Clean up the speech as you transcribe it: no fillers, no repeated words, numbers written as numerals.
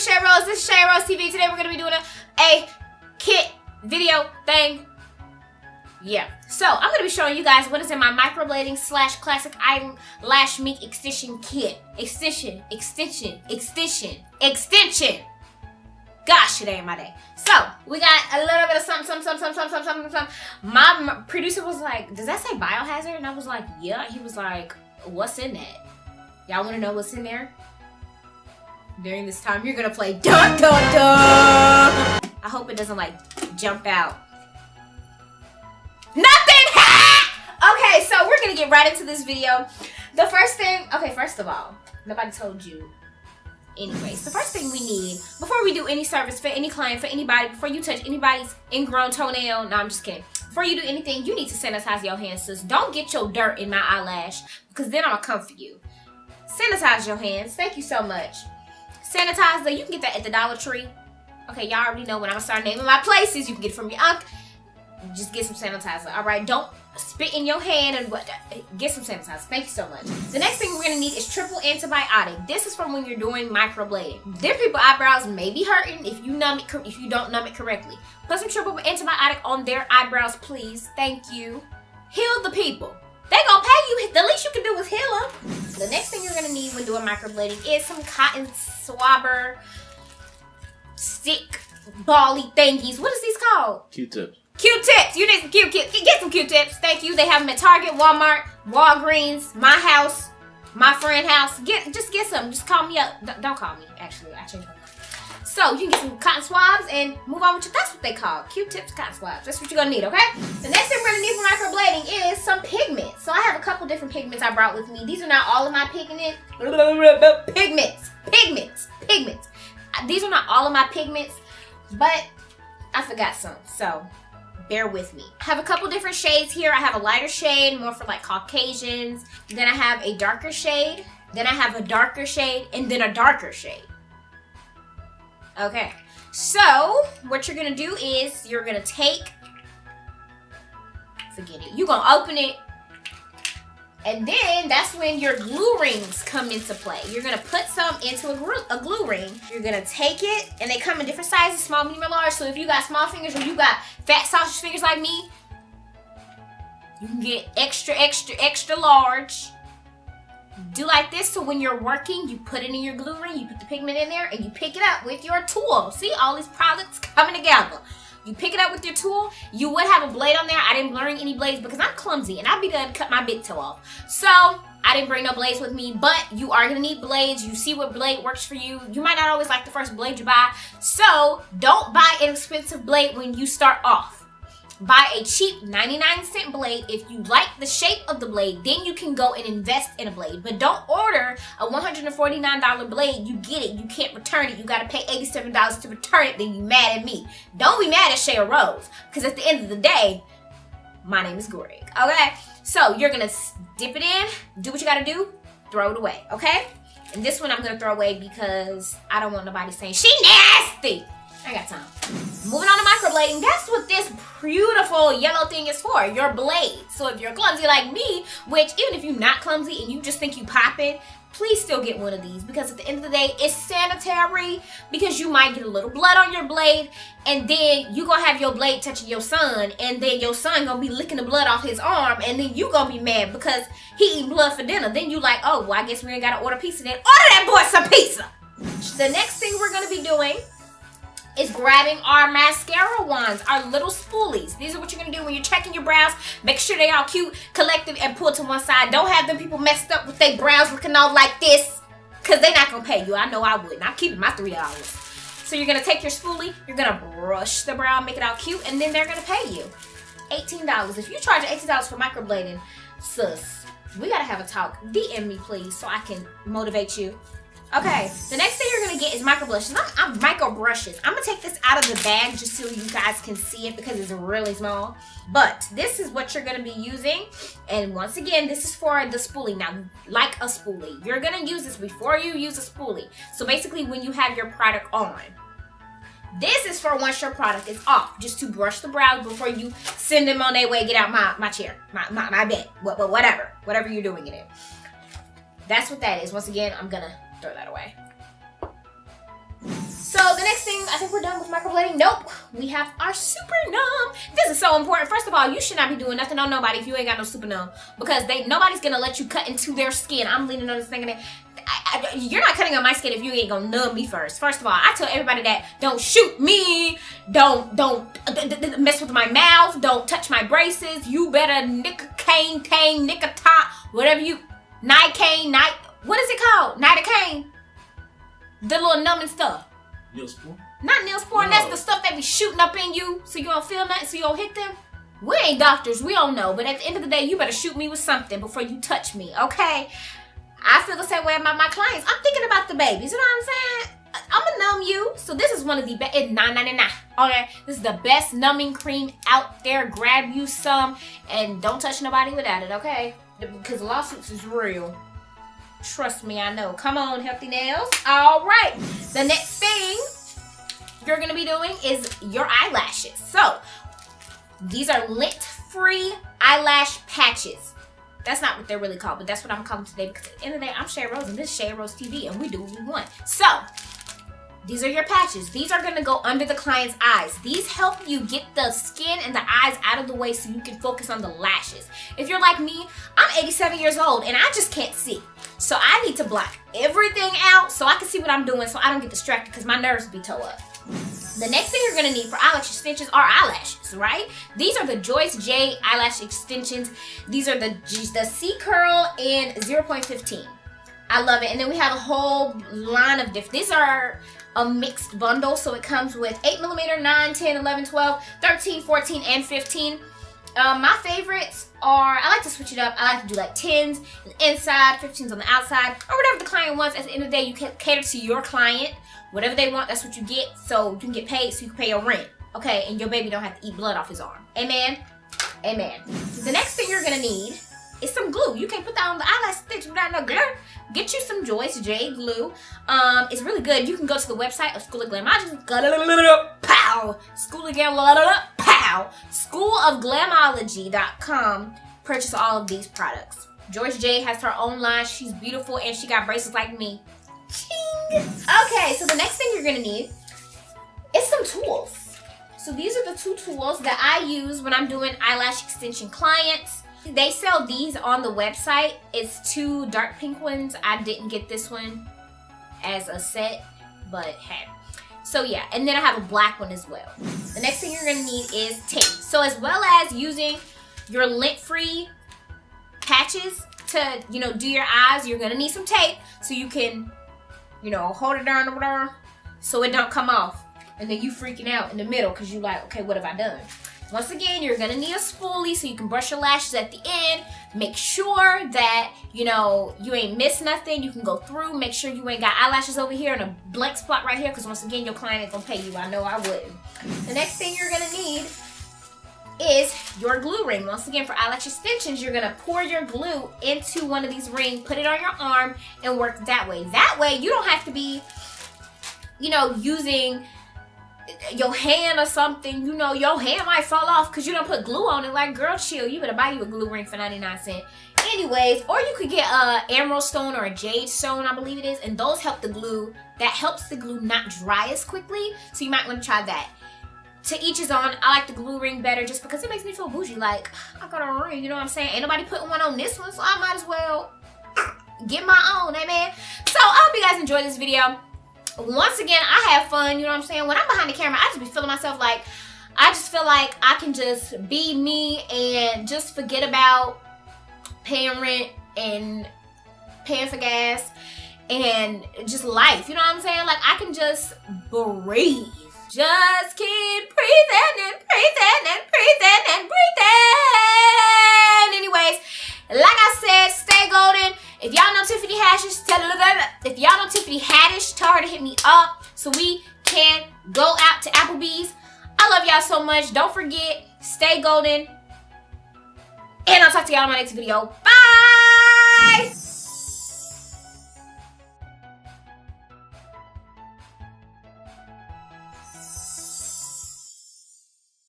is Shaya Rose. This is Shaya Rose TV. Today we're going to be doing a kit video thing. Yeah. So I'm going to be showing you guys what is in my microblading / classic eyelash mink extension kit. Extension. Gosh, today ain't my day. So we got a little bit of something. My producer was like, "Does that say biohazard?" And I was like, "Yeah." He was like, "What's in that? Y'all want to know what's in there?" During this time, you're gonna play dun dun dun. I hope it doesn't like jump out. Nothing. Okay, so we're gonna get right into this video. The first thing, okay, first of all, nobody told you. Anyways, the first thing we need before we do any service for any client, for anybody, before you touch anybody's ingrown toenail, no, I'm just kidding. Before you do anything, you need to sanitize your hands, sis. Don't get your dirt in my eyelash because then I'm gonna come for you. Sanitize your hands. Thank you so much. Sanitizer, you can get that at the Dollar Tree. Okay, y'all already know when I'm gonna start naming my places. You can get it from your uncle. Just get some sanitizer, all right? Don't spit in your hand and what. Get some sanitizer. Thank you so much. The next thing we're gonna need is triple antibiotic. This is from when you're doing microblading. Their people eyebrows may be hurting if you don't numb it correctly. Put some triple antibiotic on their eyebrows, please. Thank you. Heal the people. They gonna pay you. The least you can do is heal them. The next thing you're gonna need when doing microblading is some cotton swabber stick bally thingies. What is these called? QTips. Q-tips. You need some Q-tips. Get some Q-tips. Thank you. They have them at Target, Walmart, Walgreens, my house, my friend house. Just get some. Just call me up. Don't call me. Actually, I changed my mind. So you can get some cotton swabs and move on with your. That's what they call Q-tips, cotton swabs. That's what you're gonna need. Okay. The next thing we're gonna need for microblading is some pigments. So I have a couple different pigments I brought with me. These are not all of my pigments. These are not all of my pigments, but I forgot some. So bear with me. I have a couple different shades here. I have a lighter shade, more for like Caucasians. Then I have a darker shade. Then I have a darker shade, and then a darker shade. Okay, so what you're gonna do is you're gonna take, forget it, you're gonna open it, and then that's when your glue rings come into play. You're gonna put some into a glue ring. You're gonna take it, and they come in different sizes, small, medium, or large. So if you got small fingers or you got fat sausage fingers like me, you can get extra large. Do like this, so when you're working, you put it in your glue ring, you put the pigment in there, and you pick it up with your tool. See, all these products coming together. You pick it up with your tool. You would have a blade on there. I didn't bring any blades because I'm clumsy, and I'd be done to cut my big toe off. So I didn't bring no blades with me, but you are gonna need blades. You see what blade works for you. You might not always like the first blade you buy, so don't buy an expensive blade when you start off. Buy a cheap 99-cent blade. If you like the shape of the blade, then you can go and invest in a blade. But don't order a $149 blade. You get it. You can't return it. You got to pay $87 to return it. Then you mad at me. Don't be mad at Shaya Rose. Because at the end of the day, my name is Greg. Okay? So you're going to dip it in. Do what you got to do. Throw it away. Okay? And this one I'm going to throw away because I don't want nobody saying, "She nasty." I got time. Moving on to microblading, that's what this beautiful yellow thing is for, your blade. So if you're clumsy like me, which even if you're not clumsy and you just think you pop it, please still get one of these because at the end of the day, it's sanitary because you might get a little blood on your blade and then you gonna have your blade touching your son and then your son gonna be licking the blood off his arm and then you gonna be mad because he eating blood for dinner. Then you like, oh, well, I guess we ain't gotta order pizza then. Order that boy some pizza! The next thing we're gonna be doing is grabbing our mascara wands, our little spoolies. These are what you're gonna do when you're checking your brows. Make sure they all cute, collective, and pull to one side. Don't have them people messed up with their brows looking all like this, because they're not gonna pay you. I know I wouldn't. I'm keeping my $3. So you're gonna take your spoolie, you're gonna brush the brow, make it all cute, and then they're gonna pay you $18. If you charge $18 for microblading, sis, we gotta have a talk. DM me, please, so I can motivate you. Okay, the next thing you're gonna get is micro brushes. I'm micro brushes. I'm gonna take this out of the bag just so you guys can see it because it's really small. But this is what you're gonna be using. And once again, this is for the spoolie. Now, like a spoolie, you're gonna use this before you use a spoolie. So basically when you have your product on. This is for once your product is off, just to brush the brows before you send them on their way, get out my chair, my bed, whatever you're doing in it. That's what that is. Once again, I'm gonna throw that away. So the next thing, I think we're done with microblading. Nope, we have our super numb. This is so important. First of all, you should not be doing nothing on nobody if you ain't got no super numb, because nobody's gonna let you cut into their skin. I'm leaning on this thing and you're not cutting on my skin if you ain't gonna numb me first. First of all, I tell everybody that don't shoot me, don't mess with my mouth, don't touch my braces. You better nicotine, whatever you, Nicaine, what is it called? Nidocaine, the little numbing stuff. Neosporin? Not Neosporin, that's the stuff that be shooting up in you so you don't feel nothing, so you don't hit them. We ain't doctors, we don't know, but at the end of the day, you better shoot me with something before you touch me, okay? I feel the same way about my clients. I'm thinking about the babies, you know what I'm saying? I'm gonna numb you. So this is one of the best, it's $9.99, okay? This is the best numbing cream out there. Grab you some and don't touch nobody without it, okay? Because lawsuits is real. Trust me, I know. Come on, healthy nails. All right. The next thing you're going to be doing is your eyelashes. So, these are lint-free eyelash patches. That's not what they're really called, but that's what I'm calling today because at the end of the day, I'm Shaya Rose and this is Shaya Rose TV and we do what we want. So, these are your patches. These are going to go under the client's eyes. These help you get the skin and the eyes out of the way so you can focus on the lashes. If you're like me, I'm 87 years old and I just can't see. So I need to block everything out so I can see what I'm doing so I don't get distracted because my nerves be toe up. The next thing you're going to need for eyelash extensions are eyelashes, right? These are the Joyce J eyelash extensions. These are the C Curl in 0.15. I love it. And then we have a whole line of different. These are a mixed bundle, so it comes with 8mm, 9, 10, 11, 12, 13, 14, and 15. My favorites are, I like to switch it up. I like to do like 10s on the inside, 15s on the outside, or whatever the client wants. At the end of the day, you can cater to your client. Whatever they want, that's what you get. So you can get paid so you can pay your rent. Okay, and your baby don't have to eat blood off his arm. Amen? Amen. The next thing you're gonna need is some glue. You can't put that on the eyelash stitch without no glue. Get you some Joyce J glue. It's really good. You can go to the website of School of Glamology. Pow! Schoolofglamology.com. Purchase all of these products. Joyce J has her own line. She's beautiful and she got braces like me. Ching! Okay, so the next thing you're gonna need is some tools. So these are the two tools that I use when I'm doing eyelash extension clients. They sell these on the website. It's two dark pink ones. I didn't get this one as a set, but hey. So yeah, and then I have a black one as well. The next thing you're gonna need is tape. So as well as using your lint-free patches to, do your eyes, you're gonna need some tape so you can, hold it down over there so it don't come off. And then you freaking out in the middle because you like, okay, what have I done? Once again, you're gonna need a spoolie so you can brush your lashes at the end. Make sure that, you ain't missed nothing. You can go through, make sure you ain't got eyelashes over here and a blank spot right here because once again, your client ain't gonna pay you. I know I wouldn't. The next thing you're gonna need is your glue ring. Once again, for eyelash extensions, you're gonna pour your glue into one of these rings, put it on your arm, and work that way. That way, you don't have to be, using your hand or something, your hand might fall off because you don't put glue on it. Like, girl, chill. You better buy you a glue ring for 99 cents. Anyways, or you could get a emerald stone or a jade stone, I believe it is, and those help the glue. That helps the glue not dry as quickly, so you might want to try that. To each his own. I like the glue ring better just because it makes me feel bougie. Like, I got a ring, you know what I'm saying? Ain't nobody putting one on this one, so I might as well get my own, amen? So, I hope you guys enjoyed this video. Once again, I have fun, you know what I'm saying? When I'm behind the camera, I just be feeling myself like, I just feel like I can just be me and just forget about paying rent and paying for gas and just life, you know what I'm saying? Like, I can just breathe. Just keep breathing and breathing and breathing and breathing. Anyways, like I said, stay golden. If y'all know Tiffany Haddish, tell her to hit me up so we can go out to Applebee's. I love y'all so much. Don't forget, stay golden. And I'll talk to y'all in my next video. Bye!